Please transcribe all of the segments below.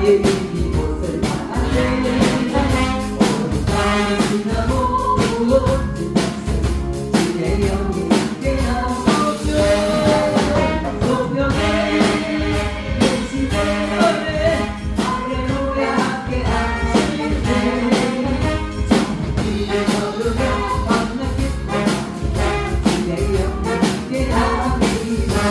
이곳을 향해 어느 밤이 지나고 오는 약속 그대 영이 함께 나오죠. 소명의 내 집에 아래로야 함께 앉으시네. 정기를 걸으며 밤낮 그대 영이 함께 합니다.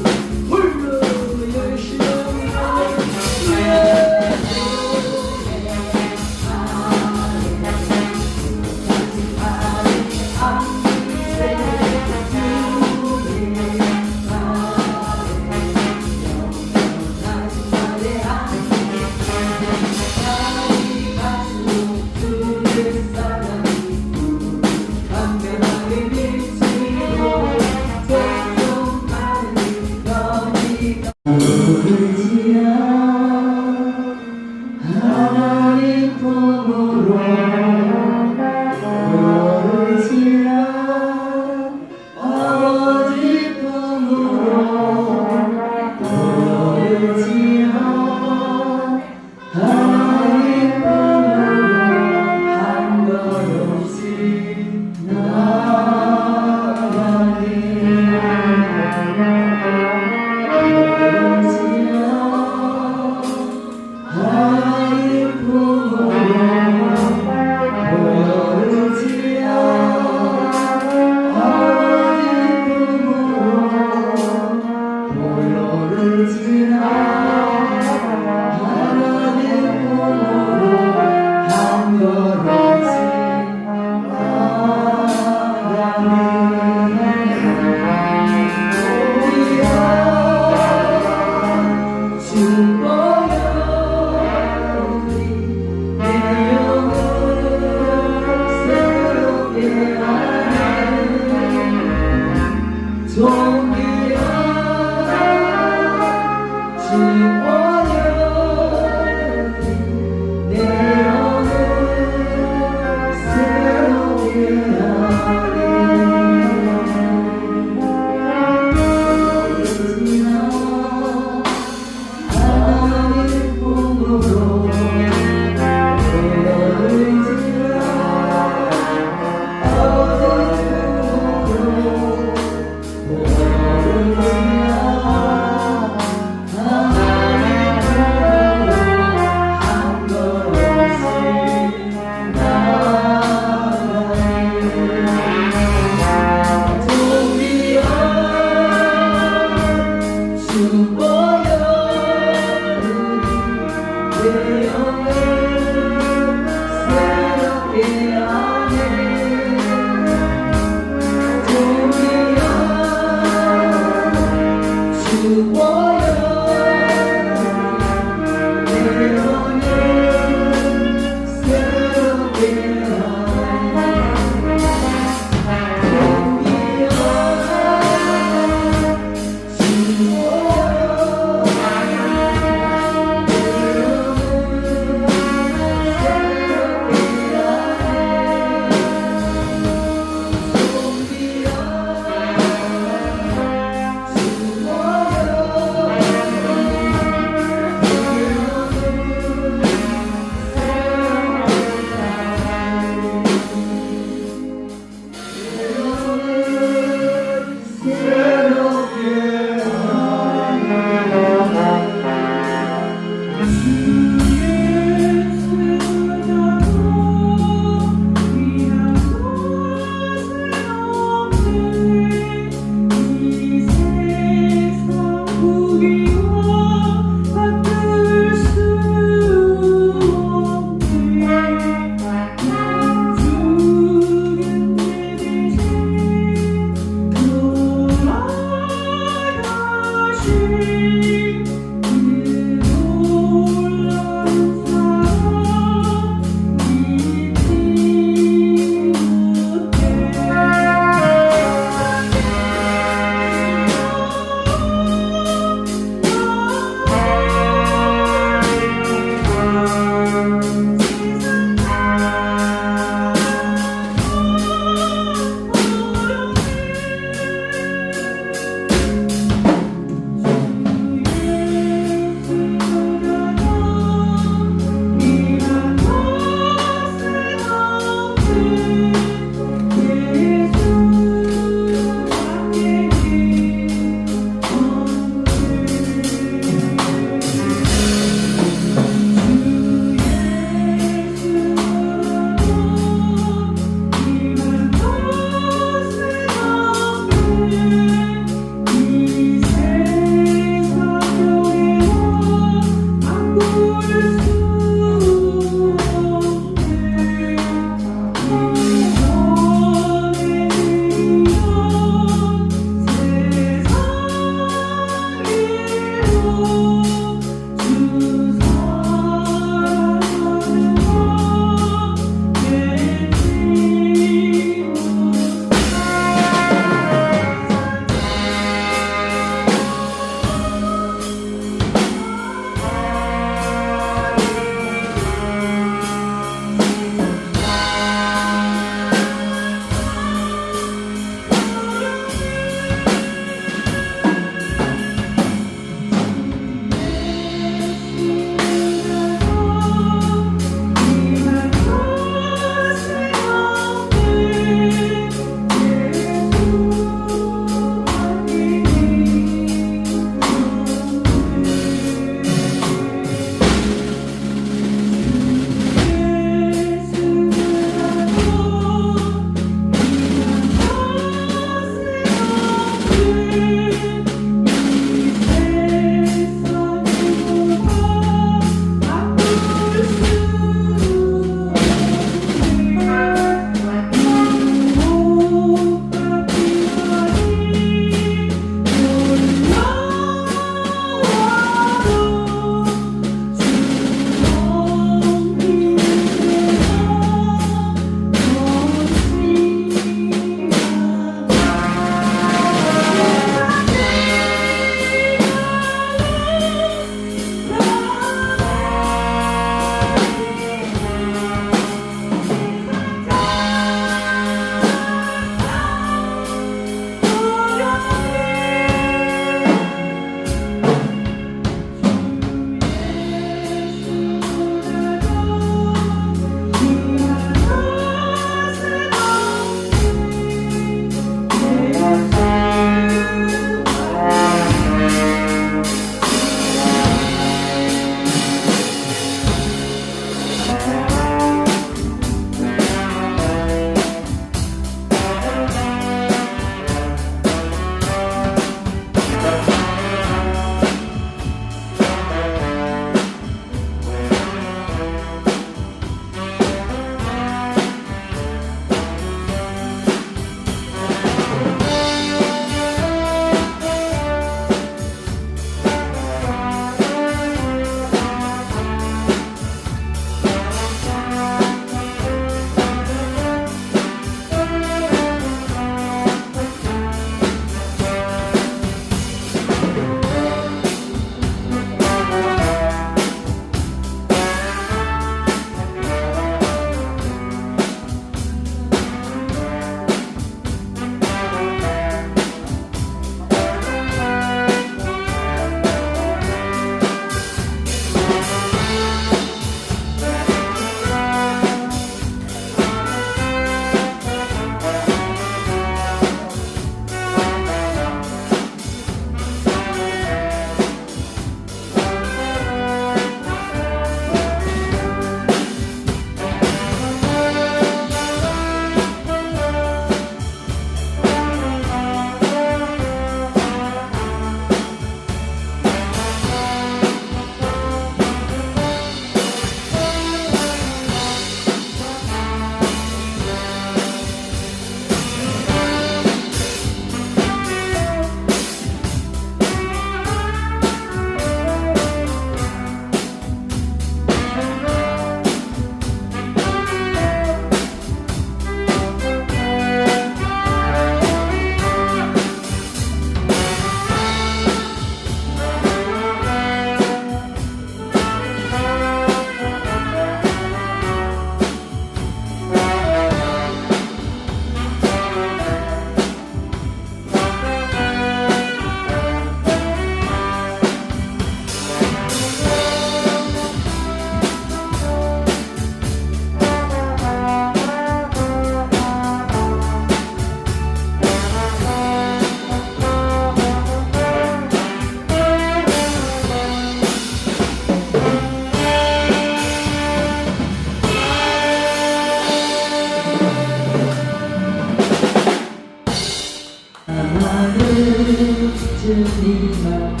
주님 앞에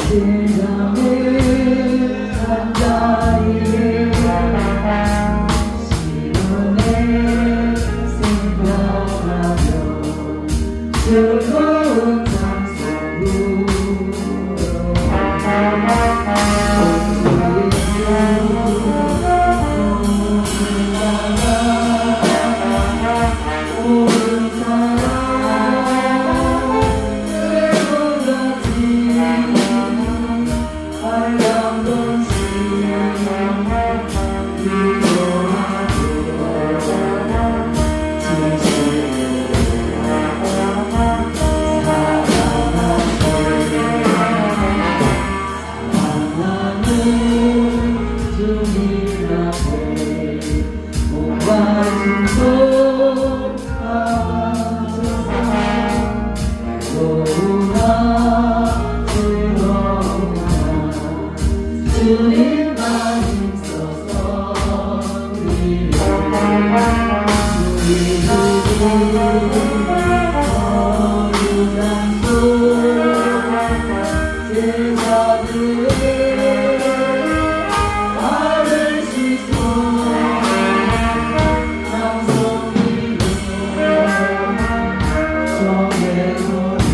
세상을 한 자리에 시온에 생각하며 즐거운 장소로 주님만 있어서 우리를 거룩한 손 제자들의 발을 씻어 장성이로 정의 소리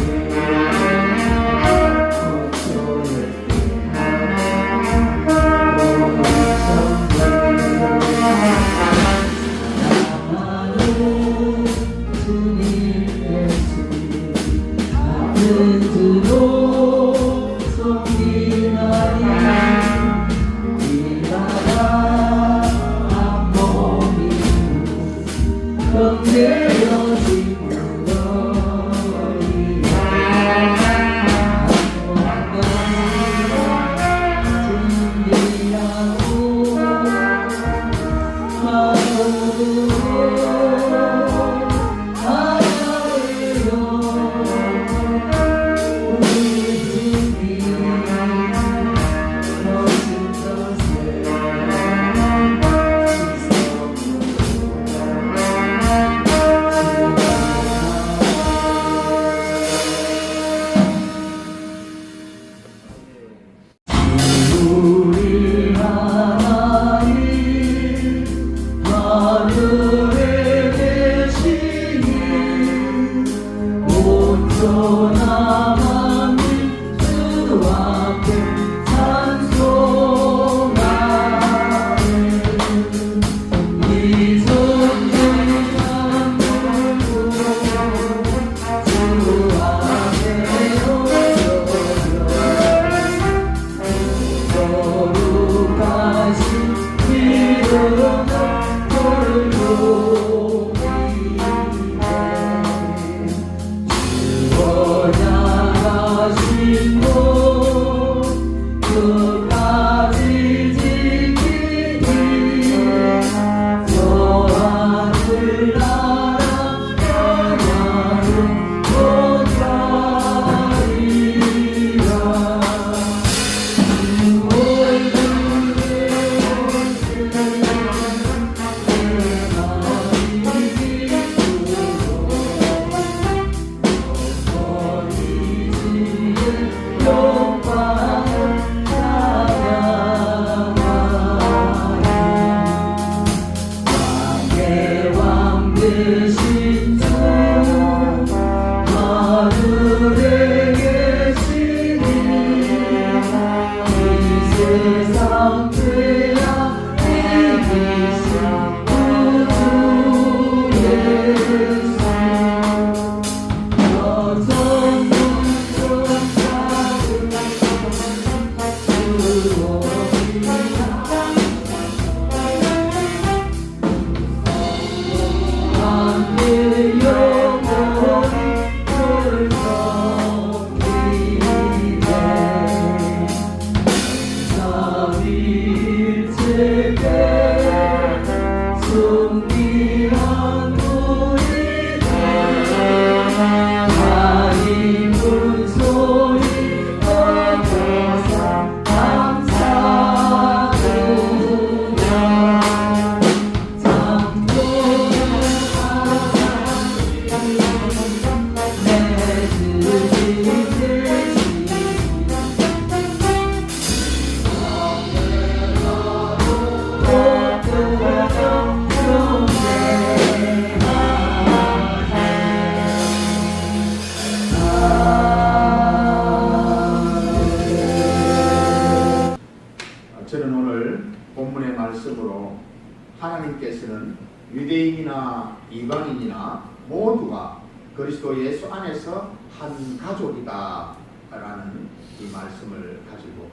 하나님께서는 유대인이나 이방인이나 모두가 그리스도 예수 안에서 한 가족이다 라는 이 말씀을 가지고,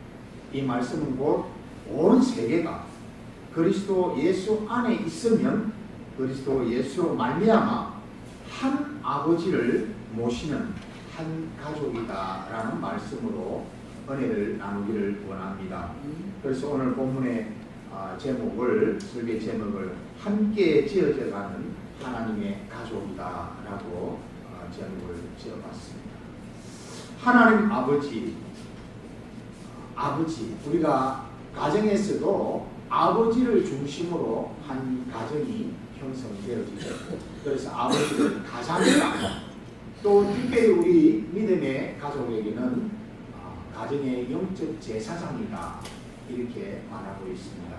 이 말씀은 곧 온 세계가 그리스도 예수 안에 있으면 그리스도 예수로 말미암아 한 아버지를 모시는 한 가족이다 라는 말씀으로 은혜를 나누기를 원합니다. 그래서 오늘 본문의 제목을, 설계 제목을 함께 지어져가는 하나님의 가족이다 라고 제목을 지어봤습니다. 하나님 아버지, 우리가 가정에서도 아버지를 중심으로 한 가정이 형성되어지죠. 그래서 아버지는 가장이다. 또 특별히 우리 믿음의 가족에게는 가정의 영적 제사장이다, 이렇게 말하고 있습니다.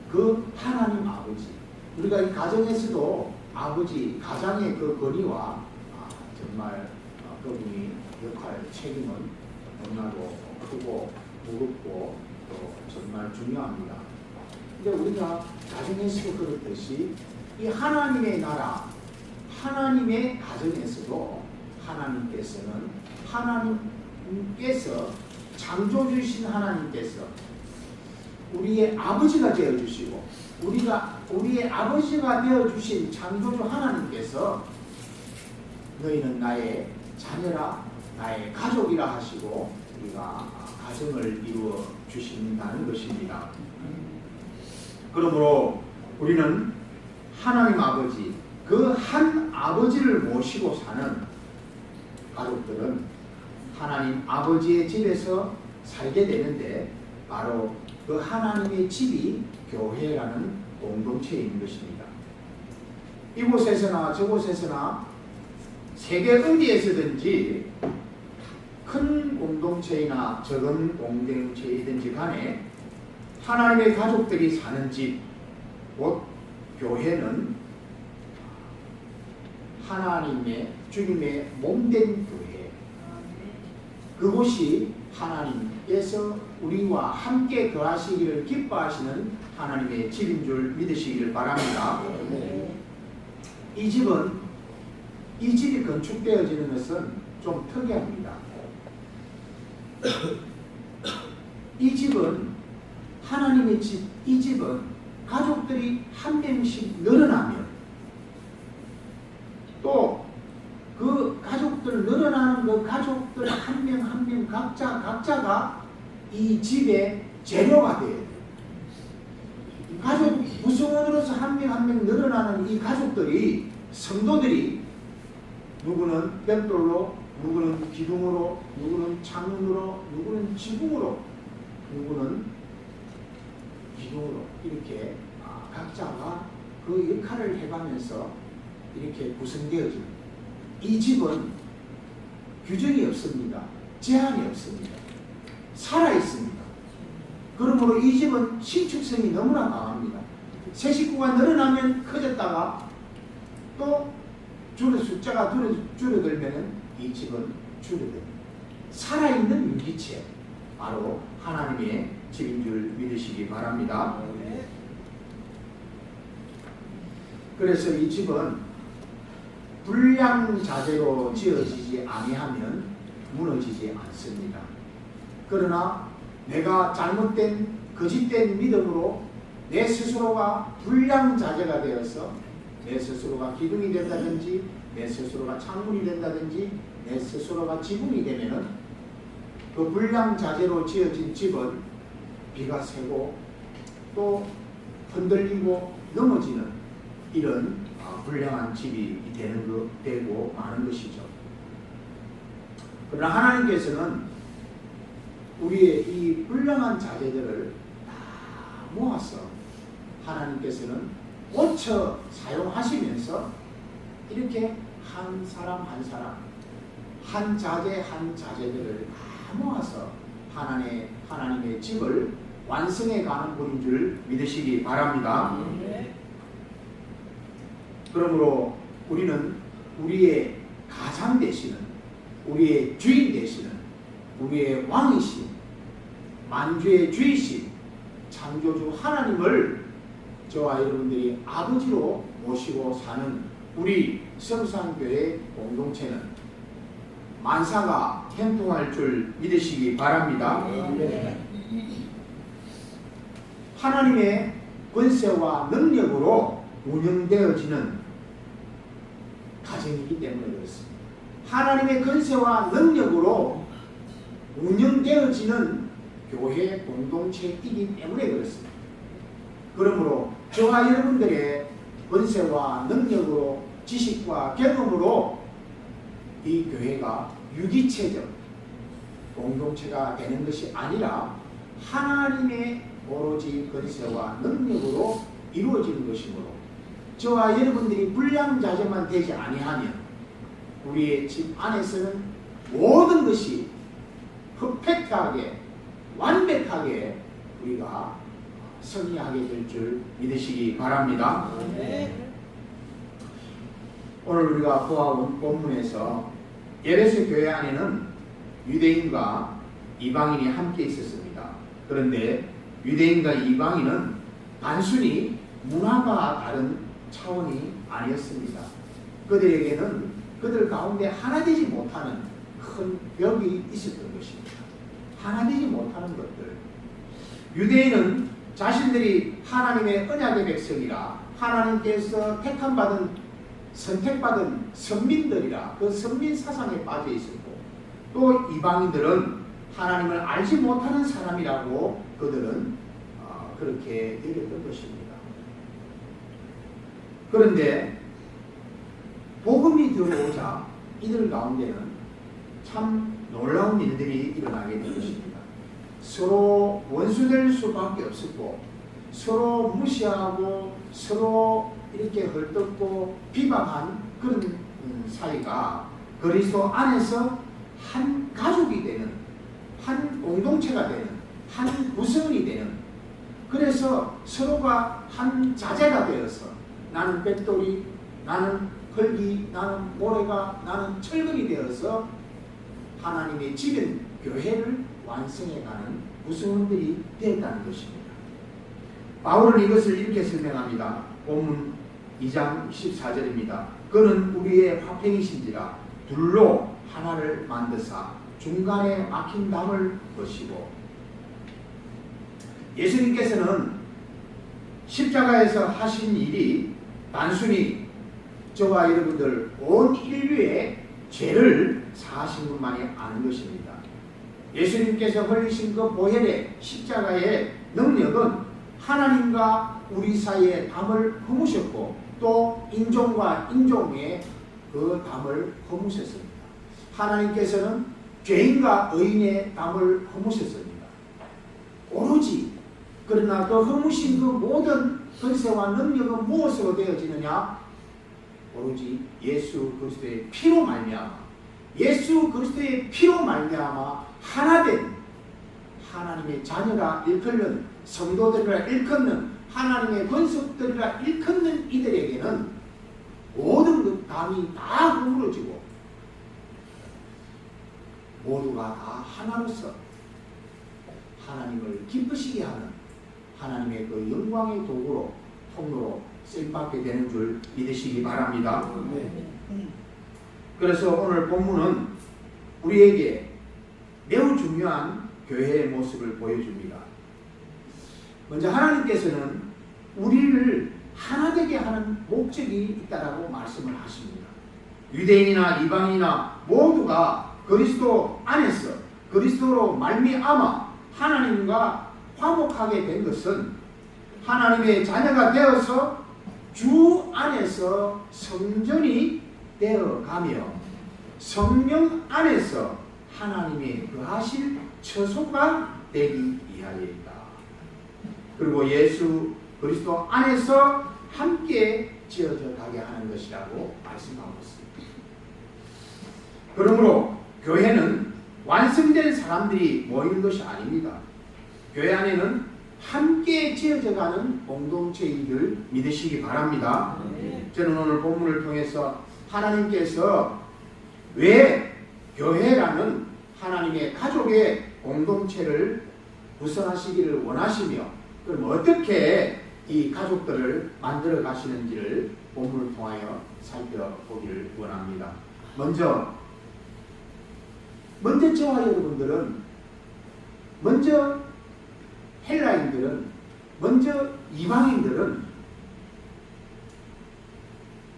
그 하나님 아버지, 우리가 이 가정에서도 아버지, 가장의 그 권위와 정말 그분이 역할, 책임은 너무나도 크고 무겁고 또 정말 중요합니다. 근데 우리가 가정에서도 그렇듯이 이 하나님의 나라, 하나님의 가정에서도 하나님께서 창조주신 하나님께서 우리의 아버지가 되어주시고, 우리의 아버지가 되어주신 창조주 하나님께서 너희는 나의 자녀라, 나의 가족이라 하시고 우리가 가정을 이루어 주신다는 것입니다. 그러므로 우리는 하나님 아버지, 그 한 아버지를 모시고 사는 가족들은 하나님 아버지의 집에서 살게 되는데, 바로 그 하나님의 집이 교회라는 공동체인 것입니다. 이곳에서나 저곳에서나 세계 어디에서든지 큰 공동체이나 적은 공동체이든지 간에 하나님의 가족들이 사는 집, 곧 교회는 하나님의, 주님의 몸된 교회, 그곳이 하나님께서 우리와 함께 거하시기를 기뻐하시는 하나님의 집인 줄 믿으시기를 바랍니다. 이 집이 건축되어지는 것은 좀 특이합니다. 이 집은 하나님의 집, 이 집은 가족들이 한 명씩 늘어나면, 또 그 가족들, 늘어나는 그 가족들 한 명 한 명 각자가 이 집의 재료가 돼야 돼요. 가족 구성원으로서 한 명 한 명 늘어나는 이 가족들이, 성도들이, 누구는 벽돌로, 누구는 기둥으로, 누구는 창문으로, 누구는 지붕으로, 누구는 기둥으로, 이렇게 각자가 그 역할을 해가면서 이렇게 구성되어집니다. 이 집은 규정이 없습니다. 제한이 없습니다. 살아있습니다. 그러므로 이 집은 신축성이 너무나 강합니다. 새 식구가 늘어나면 커졌다가 또 숫자가 줄어들면 이 집은 줄어듭니다. 살아있는 유기체, 바로 하나님의 집인 줄 믿으시기 바랍니다. 그래서 이 집은 불량자재로 지어지지 아니하면 무너지지 않습니다. 그러나 내가 잘못된, 거짓된 믿음으로 내 스스로가 불량자재가 되어서 내 스스로가 기둥이 된다든지, 내 스스로가 창문이 된다든지, 내 스스로가 지붕이 되면은 그 불량자재로 지어진 집은 비가 새고 또 흔들리고 넘어지는 이런 불량한 집이 되고 마는 것이죠. 그러나 하나님께서는 우리의 이 불량한 자재들을 다 모아서 하나님께서는 고쳐 사용하시면서 이렇게 한 사람 한 사람, 한 자재 한 자재들을 다 모아서 하나님의 집을 완성해 가는 분인 줄 믿으시기 바랍니다. 그러므로 우리는 우리의 가장 되시는, 우리의 주인 되시는, 우리의 왕이신, 만주의 주이신 창조주 하나님을 저와 여러분들이 아버지로 모시고 사는 우리 성산교회 공동체는 만사가 형통할 줄 믿으시기 바랍니다. 하나님의 권세와 능력으로 운영되어지는 가정이기 때문에 그렇습니다. 하나님의 권세와 능력으로 운영되어지는 교회 공동체이기 때문에 그렇습니다. 그러므로 저와 여러분들의 권세와 능력으로 지식과 경험으로 이 교회가 유기체적 공동체가 되는 것이 아니라 하나님의 오로지 권세와 능력으로 이루어지는 것이므로 저와 여러분들이 불량자재만 되지 아니하면 우리의 집 안에서는 모든 것이 퍼펙트하게 완벽하게 우리가 승리하게 될 줄 믿으시기 바랍니다. 오늘 우리가 보아온 본문에서 에베소 교회 안에는 유대인과 이방인이 함께 있었습니다. 그런데 유대인과 이방인은 단순히 문화가 다른 차원이 아니었습니다. 그들에게는 그들 가운데 하나 되지 못하는 큰 벽이 있었던 것입니다. 하나 되지 못하는 것들. 유대인은 자신들이 하나님의 언약의 백성이라 하나님께서 택함받은 선택받은 선민들이라 그 선민 사상에 빠져 있었고 또 이방인들은 하나님을 알지 못하는 사람이라고 그들은 그렇게 여겼던 것입니다. 그런데 복음이 들어오자 이들 가운데는 참 놀라운 일들이 일어나게 된 것입니다. 서로 원수될 수밖에 없었고 서로 무시하고 서로 이렇게 헐뜯고 비방한 그런 사이가 그리스도 안에서 한 가족이 되는 한 공동체가 되는 한 구성이 되는 그래서 서로가 한 자제가 되어서 나는 뱃돌이 나는 흙이 나는 모래가 나는 철근이 되어서 하나님의 집인 교회를 완성해가는 구성원들이 되었다는 것입니다. 바울은 이것을 이렇게 설명합니다. 본문 2장 14절입니다. 그는 우리의 화평이신지라 둘로 하나를 만드사 중간에 막힌 담을 거시고 예수님께서는 십자가에서 하신 일이 단순히 저와 여러분들 온 인류의 죄를 사하신 것만이 아닌 것입니다. 예수님께서 흘리신 그 보혈의 십자가의 능력은 하나님과 우리 사이에 담을 허무셨고 또 인종과 인종의 그 담을 허무셨습니다. 하나님께서는 죄인과 의인의 담을 허무셨습니다. 오로지 그러나 그 허무신 그 모든 권세와 능력은 무엇으로 되어지느냐? 오로지 예수 그리스도의 피로 말미암아 예수 그리스도의 피로 말미암아 하나된 하나님의 자녀라 일컫는 성도들이라 일컫는 하나님의 권속들이라 일컫는 이들에게는 모든 그 담이 다 허물어지고 모두가 다 하나로서 하나님을 기쁘시게 하는 하나님의 그 영광의 도구로 통로로 쓰임받게 되는 줄 믿으시기 바랍니다. 그래서 오늘 본문은 우리에게 매우 중요한 교회의 모습을 보여줍니다. 먼저 하나님께서는 우리를 하나 되게 하는 목적이 있다라고 말씀을 하십니다. 유대인이나 이방인이나 모두가 그리스도 안에서 그리스도로 말미암아 하나님과 화목하게 된 것은 하나님의 자녀가 되어서 주 안에서 성전이 되어가며 성령 안에서 하나님의 거하실 처소가 되기 위하여이다. 그리고 예수 그리스도 안에서 함께 지어져 가게 하는 것이라고 말씀하고 있습니다. 그러므로 교회는 완성된 사람들이 모이는 것이 아닙니다. 교회 안에는 함께 지어져가는 공동체인 줄 믿으시기 바랍니다. 저는 오늘 본문을 통해서 하나님께서 왜 교회라는 하나님의 가족의 공동체를 구성하시기를 원하시며 그럼 어떻게 이 가족들을 만들어 가시는지를 본문을 통하여 살펴보기를 원합니다. 먼저 저와 여러분들은, 먼저 헬라인들은, 먼저 이방인들은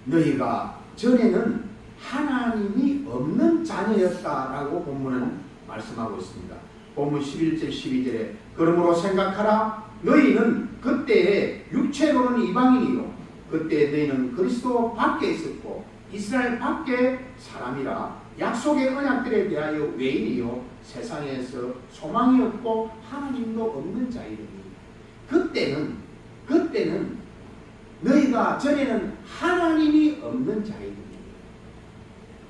너희가 전에는 하나님이 없는 자녀였다라고 본문은 말씀하고 있습니다. 본문 11절 12절에 그러므로 생각하라. 너희는 그때에 육체로는 이방인이요 그때 너희는 그리스도 밖에 있었고 이스라엘 밖에 사람이라 약속의 언약들에 대하여 외인이요 세상에서 소망이 없고 하나님도 없는 자이더니 그때는 너희가 전에는 하나님이 없는 자이더니.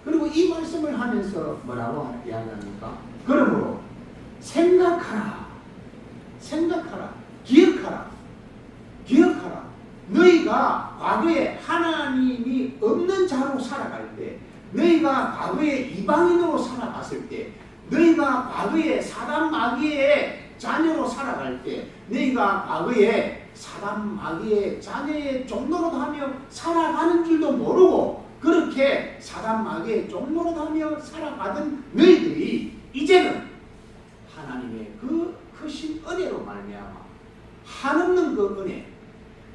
그리고 이 말씀을 하면서 뭐라고 이야기합니까? 그러므로 생각하라, 기억하라. 너희가 과거에 하나님이 없는 자로 살아갈 때, 너희가 과거에 이방인으로 살아갔을 때, 너희가 과거에 사단 마귀의 자녀로 살아갈 때, 너희가 과거에 사단 마귀의 자녀의 종로로 하며 살아가는 줄도 모르고 그렇게 사단 마귀의 종로로 하며 살아가던 너희들이 이제는 하나님의 그 크신 은혜로 말미암아 한없는 그 은혜,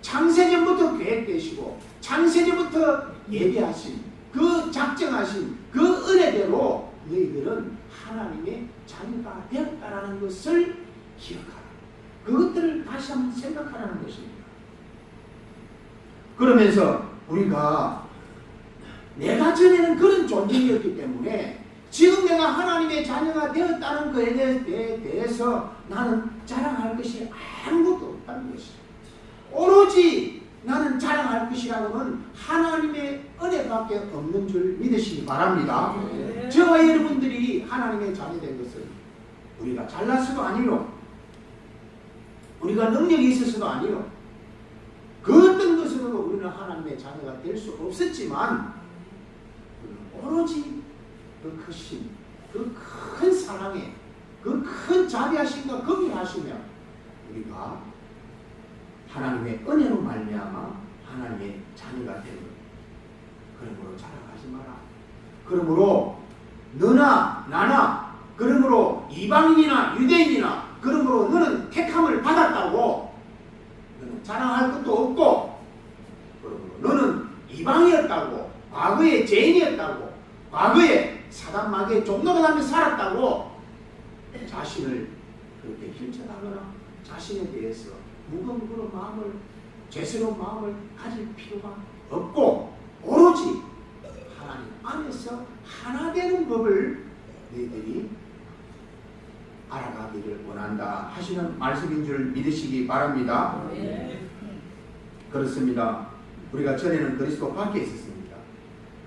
창세전부터 계획되시고 창세전부터 예비하신 그 작정하신 그 은혜대로 너희들은 하나님의 자녀가 되었다라는 것을 기억하라. 그것들을 다시 한번 생각하라는 것입니다. 그러면서 우리가 내가 전에는 그런 존재이었기 때문에 지금 내가 하나님의 자녀가 되었다는 것에 대해서 나는 자랑할 것이 아무것도 없다는 것이죠. 오로지 나는 자랑할 것이라고는 하나님의 은혜밖에 없는 줄 믿으시기 바랍니다. 저와 여러분들이 하나님의 자녀 된 것은 우리가 잘났어도 아니요, 우리가 능력이 있어서도 아니요, 그 어떤 것으로도 우리는 하나님의 자녀가 될 수 없었지만 오로지 그 크신, 그 큰 사랑에, 그 큰 자비하심과 긍휼하시며 우리가 하나님의 은혜로 말미암아 하나님의 자녀가 된 것. 그러므로 자랑하지 마라. 그러므로 너나 나나, 그러므로 이방인이나 유대인이나, 그러므로 너는 택함을 받았다고 너는 자랑할 것도 없고, 그러므로 너는 이방이었다고, 과거에 죄인이었다고, 과거에 사단 마귀의 종노릇하며 살았다고 자신을 그렇게 길쳐하거나 자신에 대해서 무거운 그런 마음을, 죄스러운 마음을 가질 필요가 없고 오로지 하나님 안에서 하나 되는 법을 너희들이 알아가기를 원한다 하시는 말씀인 줄 믿으시기 바랍니다. 그렇습니다. 우리가 전에는 그리스도 밖에 있었습니다.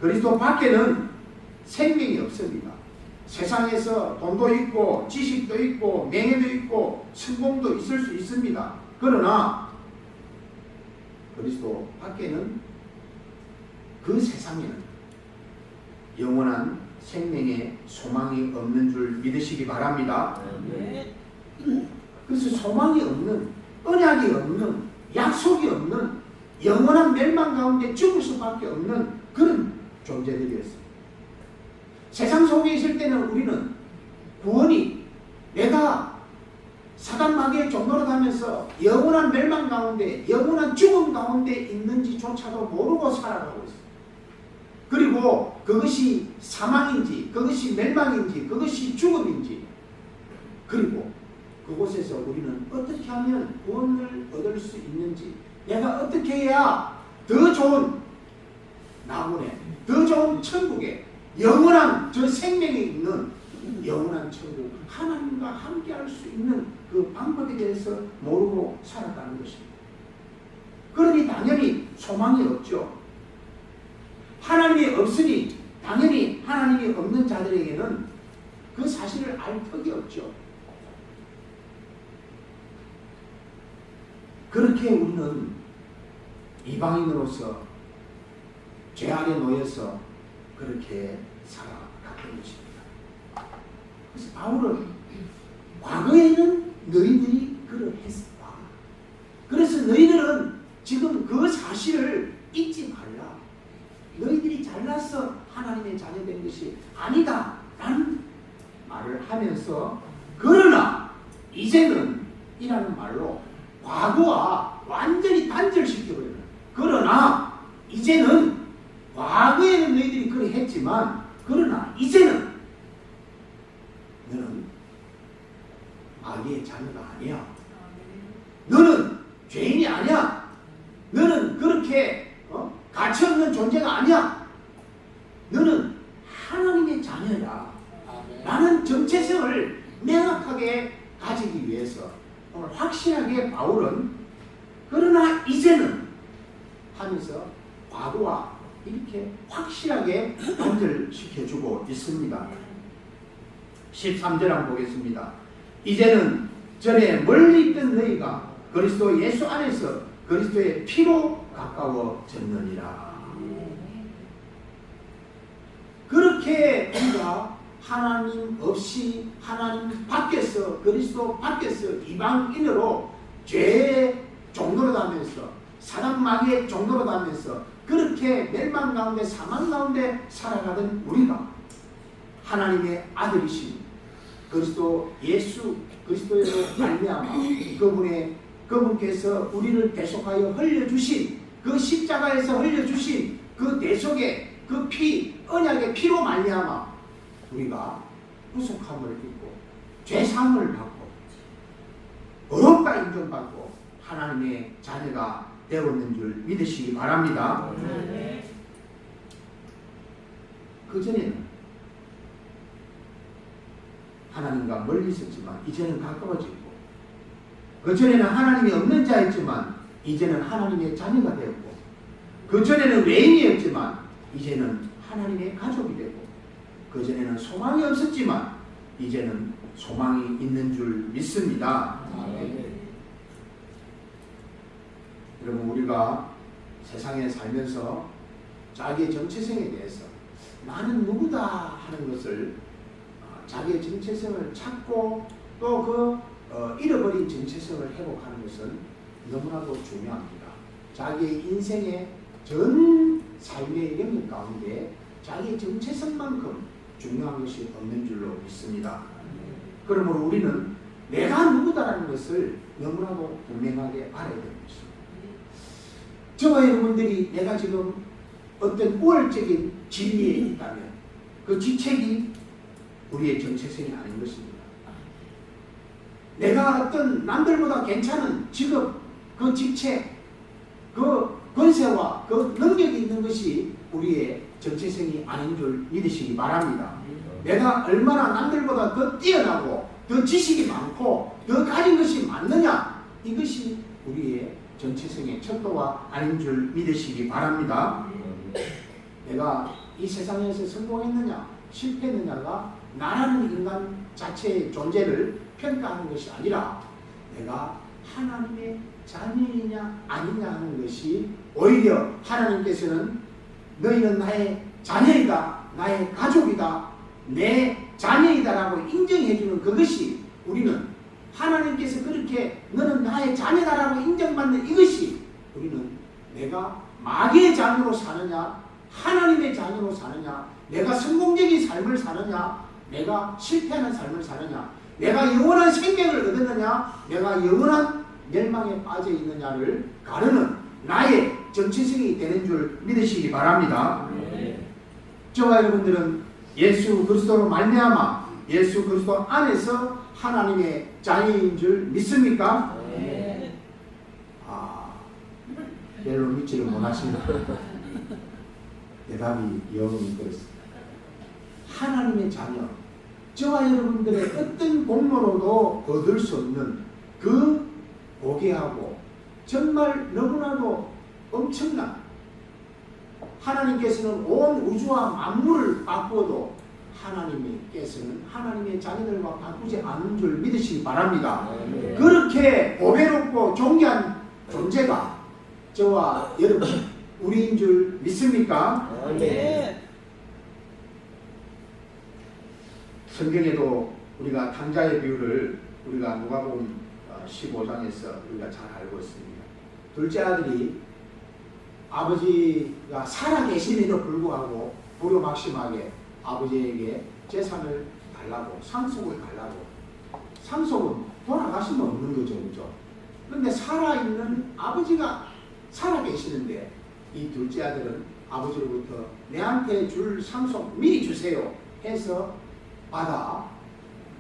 그리스도 밖에는 생명이 없습니다. 세상에서 돈도 있고 지식도 있고 명예도 있고 성공도 있을 수 있습니다. 그러나 그리스도 밖에는, 그 세상에는 영원한 생명의 소망이 없는 줄 믿으시기 바랍니다. 그래서 소망이 없는, 언약이 없는, 약속이 없는, 영원한 멸망 가운데 죽을 수밖에 없는 그런 존재들이었습니다. 세상 속에 있을 때는 우리는 구원이 내가 사단 마귀의 종노릇 하면서 영원한 멸망 가운데, 영원한 죽음 가운데 있는지조차도 모르고 살아가고 있습니다. 그리고 그것이 사망인지, 그것이 멸망인지, 그것이 죽음인지, 그리고 그곳에서 우리는 어떻게 하면 구원을 얻을 수 있는지, 내가 어떻게 해야 더 좋은 나무에, 더 좋은 천국에, 영원한 저 생명이 있는 영원한 천국, 하나님과 함께 할 수 있는 그 방법에 대해서 모르고 살아가는 것입니다. 그러니 당연히 소망이 없죠. 하나님이 없으니 당연히 하나님이 없는 자들에게는 그 사실을 알 턱이 없죠. 그렇게 우리는 이방인으로서 죄 아래 놓여서 그렇게 살아갔던 것입니다. 그래서 바울은 과거에는 너희들이 그러했었다. 그래서 너희들은 사실을 잊지 말라. 너희들이 잘나서 하나님의 자녀된 것이 아니다 라는 말을 하면서 그러나 이제는 이라는 말로 과거와 완전히 단절시켜버려요. 그러나 이제는 과거에는 너희들이 그래 했지만 그러나 이제는 너는 마귀의 자녀가 아니야. 너는 죄인이 아니야. 너는 그렇게 가치없는 존재가 아니야. 너는 하나님의 자녀야. 라는 정체성을 명확하게 가지기 위해서 오늘 확실하게 바울은 그러나 이제는 하면서 과거와 이렇게 확실하게 단절시켜주고 있습니다. 13절 한번 보겠습니다. 이제는 전에 멀리 있던 너희가 그리스도 예수 안에서 그리스도의 피로 가까워졌느니라. 그렇게 우리가 하나님 없이 하나님 밖에서 그리스도 밖에서 이방인으로 죄의 종로로 가면서 사단 마귀의 종로로 가면서 그렇게 멸망 가운데 사망 가운데 살아가던 우리가 하나님의 아들이신 그리스도 예수 그리스도로 말미암아 그분께서 우리를 대속하여 흘려주신 그 십자가에서 흘려주신 그 대속의 그 피 언약의 피로 말미암아 우리가 구속함을 입고 죄사함을 받고 의롭다 인정받고 하나님의 자녀가 되었는 줄 믿으시기 바랍니다. 그전에는 하나님과 멀리 있었지만 이제는 가까워지고 그전에는 하나님이 없는 자였지만 이제는 하나님의 자녀가 되었고 그전에는 외인이었지만 이제는 하나님의 가족이 되고 그전에는 소망이 없었지만 이제는 소망이 있는 줄 믿습니다. 여러분 우리가 세상에 살면서 자기의 정체성에 대해서 나는 누구다 하는 것을 자기의 정체성을 찾고 또 잃어버린 정체성을 회복하는 것은 너무나도 중요합니다. 자기의 인생의 전 삶의 영역 가운데 자기의 정체성만큼 중요한 것이 없는 줄로 믿습니다. 그러므로 우리는 내가 누구다라는 것을 너무나도 분명하게 알아야 되는 것입니다. 저와 여러분들이 내가 지금 어떤 우월적인 진리에 있다면 그 지책이 우리의 정체성이 아닌 것입니다. 내가 어떤 남들보다 괜찮은 직업, 그 직책, 그 권세와 그 능력이 있는 것이 우리의 정체성이 아닌 줄 믿으시기 바랍니다. 내가 얼마나 남들보다 더 뛰어나고 더 지식이 많고 더 가진 것이 많느냐, 이것이 우리의 정체성의 척도가 아닌 줄 믿으시기 바랍니다. 내가 이 세상에서 성공했느냐 실패했느냐가 나라는 인간 자체의 존재를 평가하는 것이 아니라 내가 하나님의 자녀이냐 아니냐 하는 것이 오히려 하나님께서는 너희는 나의 자녀이다, 나의 가족이다, 내 자녀이다 라고 인정해주는 그것이 우리는 하나님께서 그렇게 너는 나의 자녀다 라고 인정받는 이것이 우리는 내가 마귀의 자녀로 사느냐 하나님의 자녀로 사느냐, 내가 성공적인 삶을 사느냐 내가 실패하는 삶을 사느냐, 내가 영원한 생명을 얻었느냐 내가 영원한 멸망에 빠져 있느냐를 가르는 나의 정체성이 되는 줄 믿으시기 바랍니다. 저와 여러분들은 예수 그리스도로 말미암아 예수 그리스도 안에서 하나님의 자녀인 줄 믿습니까? 별로 믿지를 못하십니다. 대답이 영이 그렇습니다. 하나님의 자녀, 저와 여러분들의 어떤 공로로도 얻을 수 없는 그 고귀하고 정말 너무나도 엄청난, 하나님께서는 온 우주와 만물을 바꾸어도 하나님께서는 하나님의 자녀들과 바꾸지 않는 줄 믿으시기 바랍니다. 그렇게 보배롭고 존귀한 존재가 저와 여러분 우리인 줄 믿습니까? 성경에도 우리가 탕자의 비유를 우리가 누가복음 15장에서 우리가 잘 알고 있습니다. 둘째 아들이 아버지가 살아계심에도 불구하고 불효막심하게 아버지에게 재산을 달라고, 상속을 달라고. 상속은 돌아가시면 없는 거죠, 그죠? 그런데 살아있는 아버지가 살아계시는데 이 둘째 아들은 아버지로부터 내한테 줄 상속 미리 주세요 해서 받아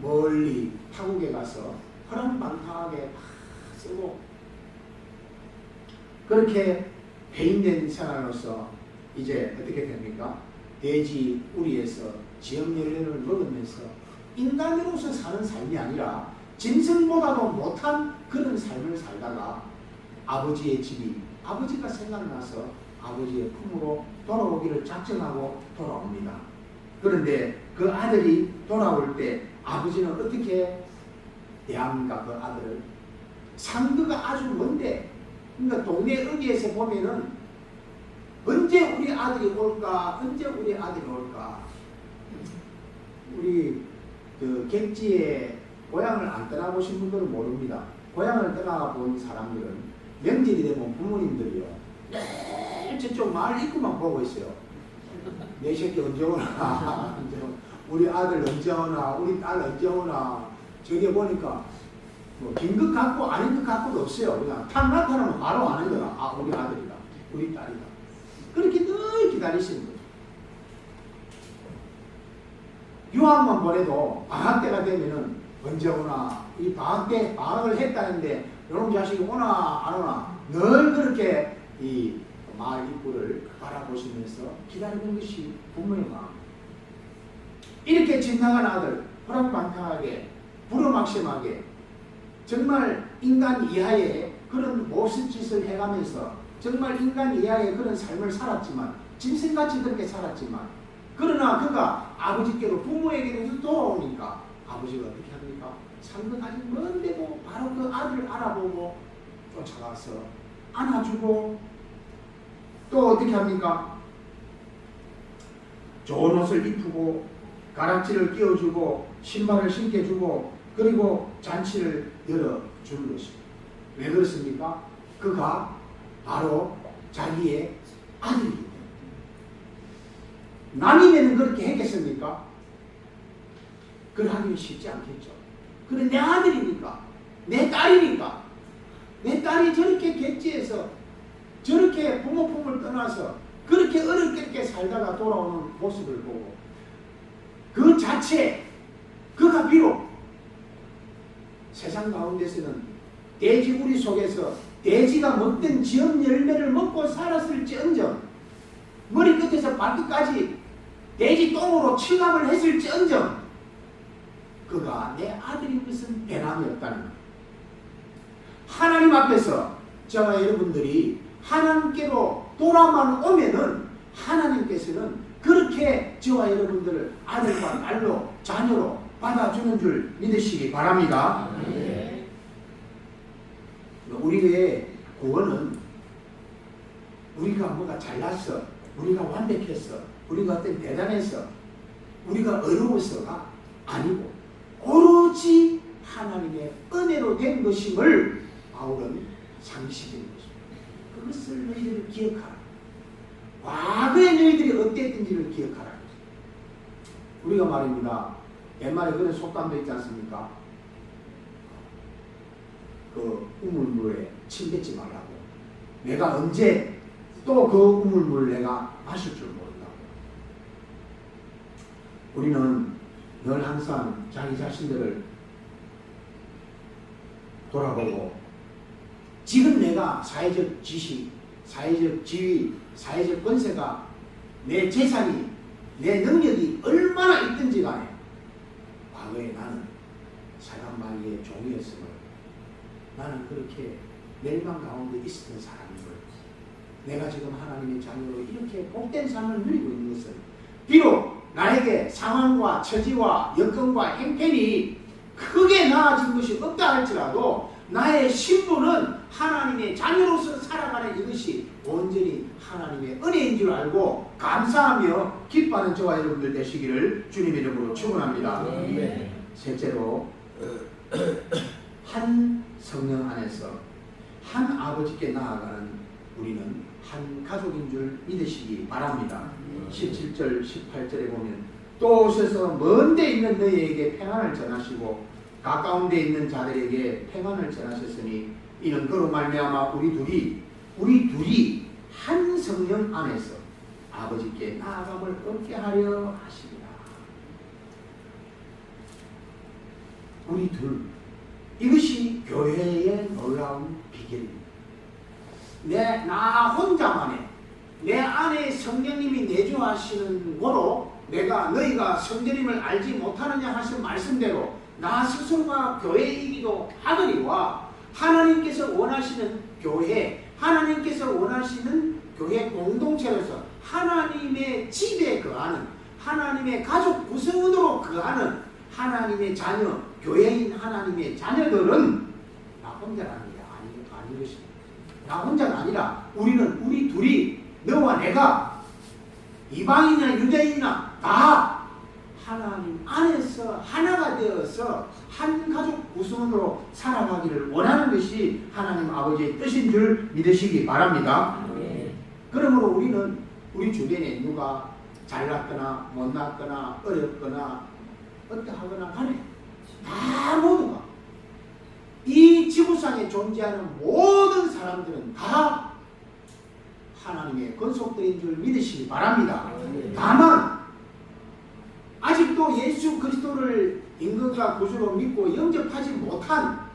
멀리 타국에 가서 허랑방탕하게 막 쓰고 그렇게 배인된 생활로서 이제 어떻게 됩니까? 돼지 우리에서 지역연료를 먹으면서 인간으로서 사는 삶이 아니라 짐승보다도 못한 그런 삶을 살다가 아버지의 집이 아버지가 생각나서 아버지의 품으로 돌아오기를 작정하고 돌아옵니다. 그런데 그 아들이 돌아올 때 아버지는 어떻게 대합니까? 그 아들을 상도가 아주 먼데, 그러니까 동네 어디에서 보면은 언제 우리 아들이 올까? 언제 우리 아들이 올까? 우리 그 객지에 고향을 안 떠나보신 분들은 모릅니다. 고향을 떠나본 사람들은 명절이 되면 부모님들이요 매일 저쪽 마을 입구만 보고 있어요. 내 새끼 언제 오나? 우리 아들 언제 오나? 우리 딸 언제 오나? 저기 보니까 뭐 긴것 같고 아닌 것 같고도 없어요. 그냥 탁 나타나면 바로 아는 거야. 아, 우리 아들이다, 우리 딸이다. 그렇게 늘 기다리시는 거죠. 유학만 보내도 방학 때가 되면은 언제 오나? 이 방학 때 방학을 했다는데 이런 자식이 오나 안 오나? 늘 그렇게 이 마을 입구를 바라보시면서 기다리는 것이 부모의 마음. 이렇게 지나간 아들, 호락방탕하게 불효막심하게 정말 인간 이하의 그런 모습짓을 해가면서 정말 인간 이하의 그런 삶을 살았지만 짐승같이 그렇게 살았지만 그러나 그가 아버지께로 부모에게로 돌아오니까 아버지가 어떻게 합니까? 상은 아직 먼데도 바로 그 아들을 알아보고 쫓아가서 안아주고 또 어떻게 합니까? 좋은 옷을 입히고 가락지를 끼워주고 신발을 신겨주고 그리고 잔치를 열어준 것입니다. 왜 그렇습니까? 그가 바로 자기의 아들이기 때문에. 남이면 그렇게 했겠습니까? 그러하기 쉽지 않겠죠. 그래 내 아들이니까, 내 딸이니까, 내 딸이 저렇게 객지에서 저렇게 부모 품을 떠나서 그렇게 어렵게 살다가 돌아오는 모습을 보고 그 자체 그가 비록 세상 가운데서는 돼지 우리 속에서 돼지가 먹던 지역 열매를 먹고 살았을지언정 머리끝에서 발끝까지 돼지 똥으로 칠갑을 했을지언정 그가 내 아들인 것은 변함이 없다는 것. 하나님 앞에서 저와 여러분들이 하나님께로 돌아만 오면은 하나님께서는 그렇게 저와 여러분들을 아들과 딸로 자녀로 받아주는 줄 믿으시기 바랍니다. 네. 우리의 구원은 우리가 뭐가 잘났어, 우리가 완벽했어, 우리가 어떤 대단해서, 우리가 어려워서가 아니고 오로지 하나님의 은혜로 된 것임을 바울은 상기시키는 것입니다. 그것을 너희들이 기억하라. 과거의 너희들이 어땠든지를 기억하라. 우리가 말입니다. 옛말에 그런 속담도 있지 않습니까? 그 우물물에 침 뱉지 말라고. 내가 언제 또 그 우물물을 내가 마실 줄 모른다고. 우리는 늘 항상 자기 자신들을 돌아보고 지금 내가 사회적 지식, 사회적 지위, 사회적 권세가 내 재산이, 내 능력이 얼마나 있든지 간에 과거에 나는 사람 말기의 종이었음을, 나는 그렇게 멸망 가운데 있었던 사람임을, 내가 지금 하나님의 자녀로 이렇게 복된 삶을 누리고 있는 것은 비록 나에게 상황과 처지와 여건과 행편이 크게 나아진 것이 없다 할지라도 나의 신분은 하나님의 자녀로서 살아가는 이것이 온전히 하나님의 은혜인 줄 알고 감사하며 기뻐하는 저와 여러분들 되시기를 주님의 이름으로 축원합니다. 네. 셋째로 한 성령 안에서 한 아버지께 나아가는 우리는 한 가족인 줄 믿으시기 바랍니다. 17절 18절에 보면 또 오셔서 먼 데 있는 너희에게 평안을 전하시고 가까운 데 있는 자들에게 평안을 전하셨으니 이는 그로 말미암아 우리 둘이 한 성령 안에서 아버지께 나아감을 얻게 하려 하십니다. 우리 둘, 이것이 교회의 놀라운 비결입니다. 나 혼자만의 내 안에 성령님이 내주하시는 거로 내가 너희가 성령님을 알지 못하느냐 하신 말씀대로 나 스스로가 교회이기도 하거니와 하나님께서 원하시는 교회, 하나님께서 원하시는 교회 공동체로서 하나님의 집에 거하는 하나님의 가족 구성원으로 거하는 하나님의 자녀, 교회인 하나님의 자녀들은 나 혼자라는 게 아닌 것입니다. 나 혼자가 아니라 우리 둘이 너와 내가 이방인이나 유대인이나 다 하나님 안에서 하나가 되어서 한 가족 구성으로 살아가기를 원하는 것이 하나님 아버지의 뜻인 줄 믿으시기 바랍니다. 그러므로 우리는 우리 주변에 누가 잘났거나 못났거나 어렵거나 어떠하거나 간에 다 모두가 이 지구상에 존재하는 모든 사람들은 다 하나님의 권속들인 줄 믿으시기 바랍니다. 다만 아직도 예수 그리스도를 임금과 구주로 믿고 영접하지 못한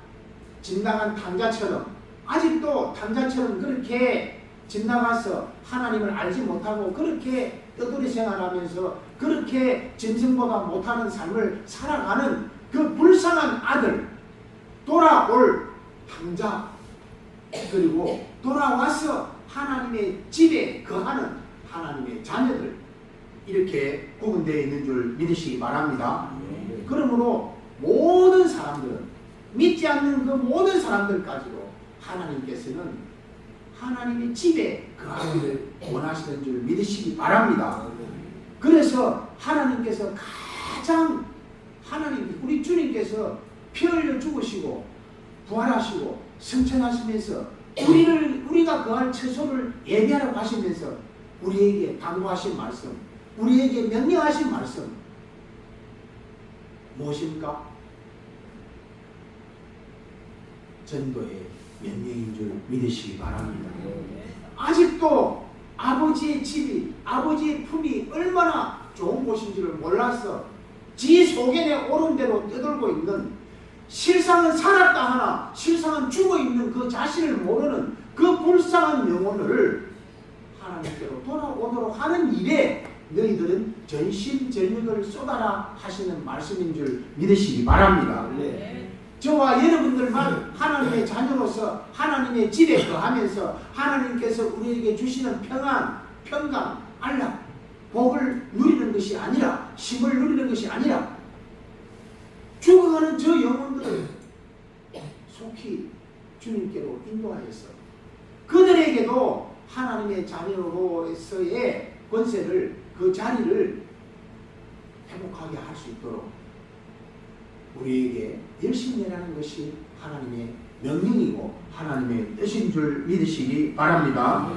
지나간 탕자처럼 아직도 탕자처럼 그렇게 지나가서 하나님을 알지 못하고 그렇게 떠돌이 생활하면서 그렇게 짐승보다 못하는 삶을 살아가는 그 불쌍한 아들, 돌아올 탕자, 그리고 돌아와서 하나님의 집에 거하는 하나님의 자녀들, 이렇게 구분되어 있는 줄 믿으시기 바랍니다. 그러므로 모든 사람들은, 믿지 않는 그 모든 사람들까지도 하나님께서는 하나님의 집에 거하기를 원하시는 줄 믿으시기 바랍니다. 그래서 하나님께서 가장 우리 주님께서 피 흘려 죽으시고 부활하시고 승천하시면서 우리가 거할 처소를 예비하라고 하시면서 우리에게 당부하신 말씀, 우리에게 명령하신 말씀 무엇입니까? 전도의 명령인 줄 믿으시기 바랍니다. 아직도 아버지의 집이, 아버지의 품이 얼마나 좋은 곳인지를 몰라서 지 소견에 오른 대로 떠돌고 있는, 실상은 살았다 하나 실상은 죽어있는 그 자신을 모르는 그 불쌍한 영혼을 하나님께로 돌아오도록 하는 일에 너희들은 전심전력을 쏟아라 하시는 말씀인 줄 믿으시기 바랍니다. 저와 여러분들만 하나님의 자녀로서 하나님의 집에 거하면서 하나님께서 우리에게 주시는 평안, 평강, 안락, 복을 누리는 것이 아니라, 힘을 누리는 것이 아니라 죽어가는 저 영혼들을 속히 주님께로 인도하여서 그들에게도 하나님의 자녀로서의 권세를, 그 자리를 회복하게 할 수 있도록 우리에게 열심히 내라는 것이 하나님의 명령이고 하나님의 뜻인 줄 믿으시기 바랍니다.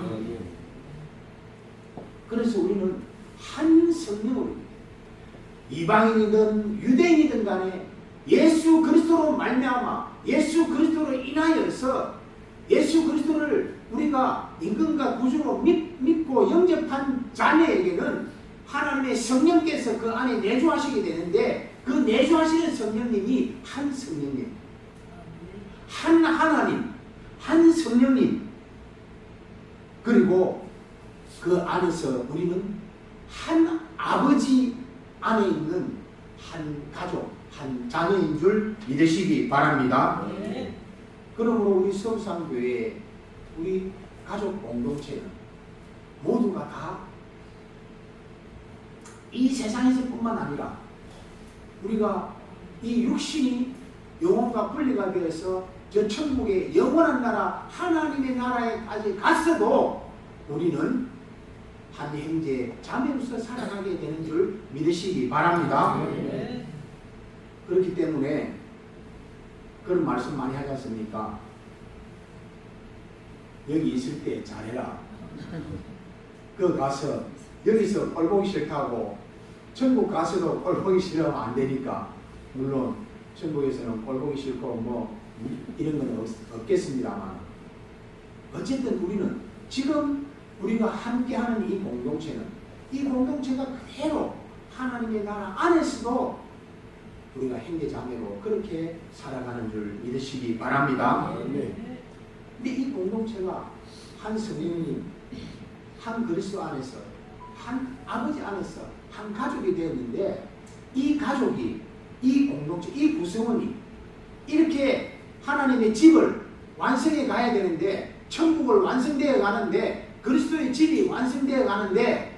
그래서 우리는 한 성령으로 이방인이든 유대인이든 간에 예수 그리스도로 말미암아 예수 그리스도로 인하여서 예수 그리스도를 우리가 임금과 구주로 믿고 영접한 자녀에게는 하나님의 성령께서 그 안에 내주하시게 되는데, 그 내주하시는 성령님이 한 성령님, 한 하나님, 한 성령님, 그리고 그 안에서 우리는 한 아버지 안에 있는 한 가족, 한 자녀인 줄 믿으시기 바랍니다. 그러므로 우리 서울상교회, 우리 가족 공동체는 모두가 다 이 세상에서 뿐만 아니라 우리가 이 육신이 영혼과 분리가 되어서 저 천국의 영원한 나라 하나님의 나라에까지 갔어도 우리는 한 형제 자매로서 살아가게 되는 줄 믿으시기 바랍니다. 그렇기 때문에 그런 말씀 많이 하지 않습니까? 여기 있을 때 잘해라. 그 가서 여기서 꼴 보기 싫다고 천국 가서도 꼴 보기 싫으면 안 되니까, 물론 천국에서는 꼴 보기 싫고 뭐 이런 건 없겠습니다만, 어쨌든 우리는 지금 우리가 함께하는 이 공동체는, 이 공동체가 그대로 하나님의 나라 안에서도 우리가 형제자매로 그렇게 살아가는 줄 믿으시기 바랍니다. 근데 이 공동체가 한 성령님, 한 그리스도 안에서, 한 아버지 안에서 한 가족이 되었는데, 이 가족이, 이 공동체, 이 구성원이 이렇게 하나님의 집을 완성해 가야 되는데, 천국을 완성되어 가는데, 그리스도의 집이 완성되어 가는데,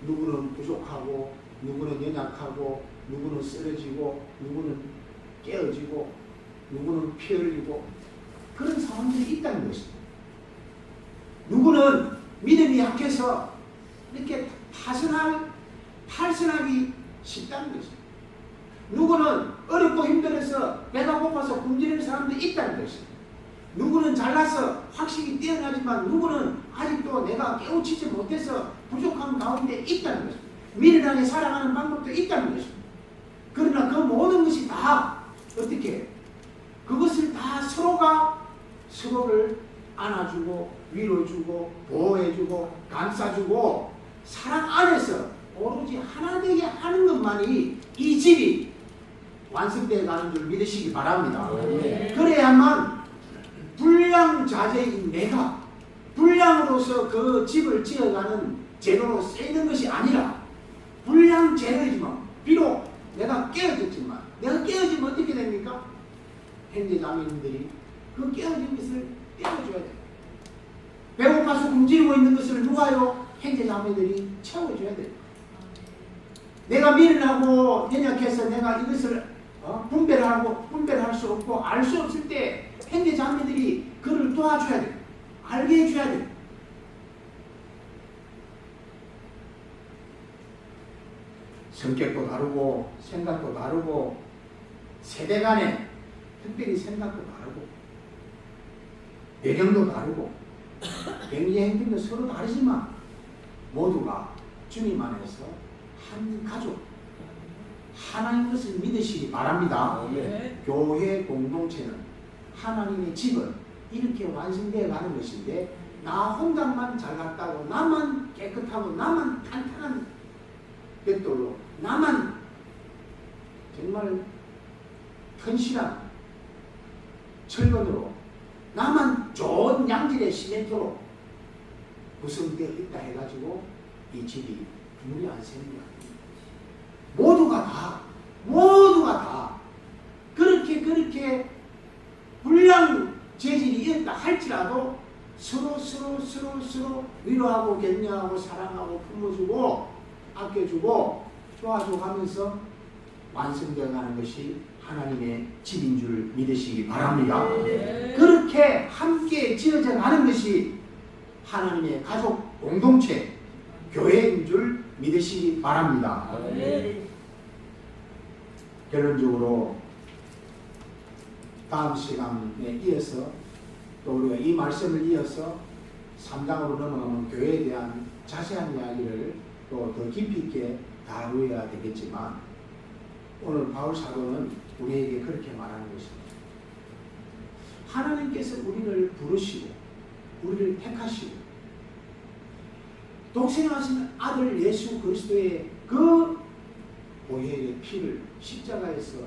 누구는 부족하고, 누구는 연약하고, 누구는 쓰러지고, 누구는 깨어지고, 누구는 피 흘리고, 그런 사람들이 있다는 것입니다. 누구는 믿음이 약해서 이렇게 탈선하기 쉽다는 것입니다. 누구는 어렵고 힘들어서 배가 고파서 굶주리는 사람도 있다는 것입니다. 누구는 잘나서 확실히 뛰어나지만 누구는 아직도 내가 깨우치지 못해서 부족한 가운데 있다는 것입니다. 미련하게 살아가는 방법도 있다는 것입니다. 그러나 그 모든 것이 다 어떻게, 그것을 다 서로가 서로를 안아주고 위로주고 보호해주고 감싸주고 사랑 안에서 오로지 하나 되게 하는 것만이 이 집이 완성되어 가는 줄 믿으시기 바랍니다. 그래야만 불량자재인 내가 불량으로서 그 집을 지어가는 재료로 쓰이는 것이 아니라, 불량재료이지만 비록 내가 깨어졌지만, 내가 깨어지면 어떻게 됩니까? 형제자매님들이 그 깨어진 것을 떼어줘야 돼요. 배고파서 굶주리고 있는 것을 누가요? 형제자매들이 채워줘야 돼요. 내가 미련하고 연약해서 내가 이것을 분별할 수 없고 알 수 없을 때 형제자매들이 그를 도와줘야 돼요. 알게 해줘야 돼요. 성격도 다르고 생각도 다르고 세대 간에 특별히 생각도 다르고 배경도 다르고 경제 행동도 서로 다르지만 모두가 주님 안에서 한 가족, 하나님 것을 믿으시기 바랍니다. 교회 공동체는 하나님의 집을 이렇게 완성되어 가는 것인데, 나 혼자만 잘났다고, 나만 깨끗하고, 나만 탄탄한 벽돌로, 나만 정말 튼실한 철근으로, 나만 좋은 양질의 시멘트로 구성되어 있다 해가지고 이 집이 물이 안 새는 거 아닙니다. 모두가 다 그렇게 불량 재질이 있다 할지라도 서로 위로하고 격려하고 사랑하고 품어주고 아껴주고 도와주고 하면서 완성되어 가는 것이 하나님의 집인 줄 믿으시기 바랍니다. 그렇게 함께 지어져 가는 것이 하나님의 가족 공동체 교회인 줄 믿으시기 바랍니다. 결론적으로 다음 시간에 이어서 또 우리가 이 말씀을 이어서 3장으로 넘어가면 교회에 대한 자세한 이야기를 또 더 깊이 있게 다루어야 되겠지만, 오늘 바울 사도는 우리에게 그렇게 말하는 것입니다. 하나님께서 우리를 부르시고 우리를 택하시고 독생하신 아들 예수 그리스도의 그 보혈의 피를 십자가에서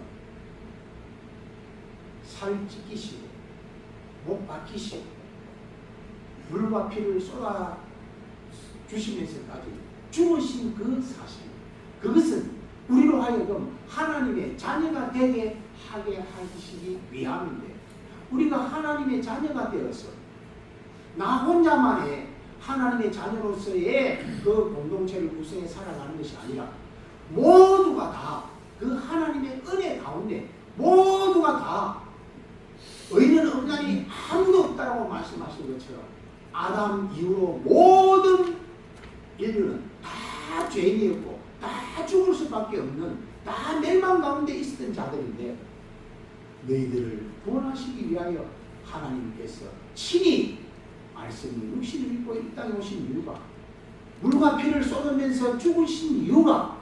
살 찢기시고 못 박히시고 물과 피를 쏟아 주시면서까지 죽으신 그 사실, 그것은 우리로 하여금 하나님의 자녀가 되게 하게 하시기 위함인데, 우리가 하나님의 자녀가 되어서 나 혼자만의 하나님의 자녀로서의 그 공동체를 구성해 살아가는 것이 아니라, 모두가 다 그 하나님의 은혜 가운데 모두가 다, 의인은 없나니 아무도 없다라고 말씀하신 것처럼 아담 이후로 모든 인류는 다 죄인이었고 다 죽을 수밖에 없는, 다 멸망 가운데 있었던 자들인데, 너희들을 구원하시기 위하여 하나님께서 친히 말씀이 육신을 입고 이 땅에 오신 이유가, 물과 피를 쏟으면서 죽으신 이유가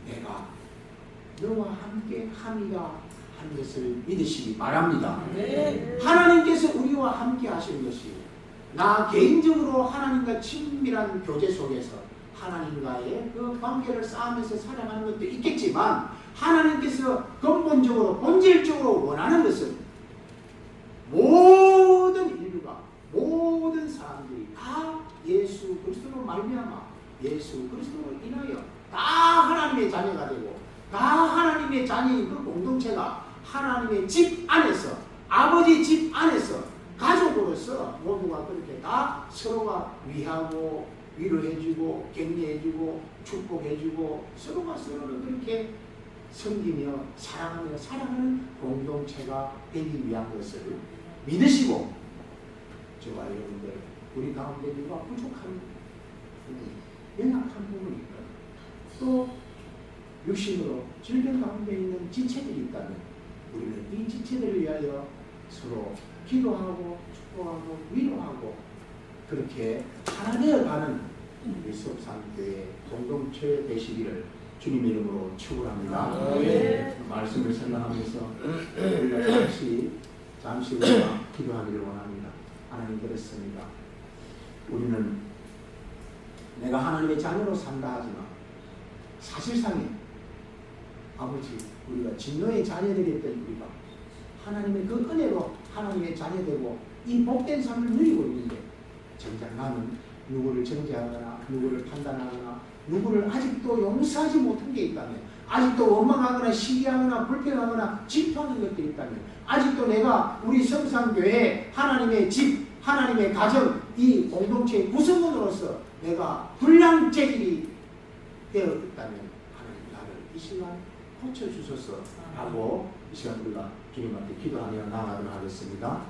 내가 너와 함께 함이라 하는 것을 믿으시기 바랍니다. 하나님께서 우리와 함께 하시는 것이, 나 개인적으로 하나님과 친밀한 교제 속에서 하나님과의 그 관계를 쌓으면서 살아가는 것도 있겠지만, 하나님께서 근본적으로 본질적으로 원하는 것은 모든 인류가, 모든 사람들이 다 예수 그리스도로 말미암아 예수 그리스도로 인하여 다 하나님의 자녀가 되고, 다 하나님의 자녀인 그 공동체가 하나님의 집 안에서, 아버지 집 안에서 가족으로서 모두가 그렇게 다 서로가 위하고 위로해주고 격려해주고 축복해주고 서로가 서로를 그렇게 섬기며 사랑하며 살아가는 공동체가 되기 위한 것을 믿으시고, 저와 여러분들 우리 가운데 누가 부족한 부분, 연약한 부분이 있다, 또 육신으로 질병 가운데 있는 지체들이 있다면 우리는 이 지체들을 위하여 서로 기도하고 축복하고 위로하고 그렇게 하나 되어가는 우리 수업상교회 공동체 되시기를 주님의 이름으로 축원합니다. 말씀을 생각하면서 우리가 잠시 우리가 기도하기를 원합니다. 하나님, 그렇습니다. 우리는 내가 하나님의 자녀로 산다 하지만 사실상에 아버지, 우리가 진노의 자녀들이었던 우리가 하나님의 그 은혜로 하나님의 자녀되고 이 복된 삶을 누리고 있는데, 정작 나는 누구를 정죄하거나 누구를 판단하거나 누구를 아직도 용서하지 못한 게 있다면, 아직도 원망하거나 시기하거나 불평하거나 질투하는 것들이 있다면, 아직도 내가 우리 성산교회 하나님의 집, 하나님의 가정, 이 공동체의 구성원으로서 내가 불량죄질이 되어 있다면 하나님, 나를 이 시간 고쳐주소서 하고 이 시간 우리가 주님 앞에 기도하며 나아가도록 하겠습니다.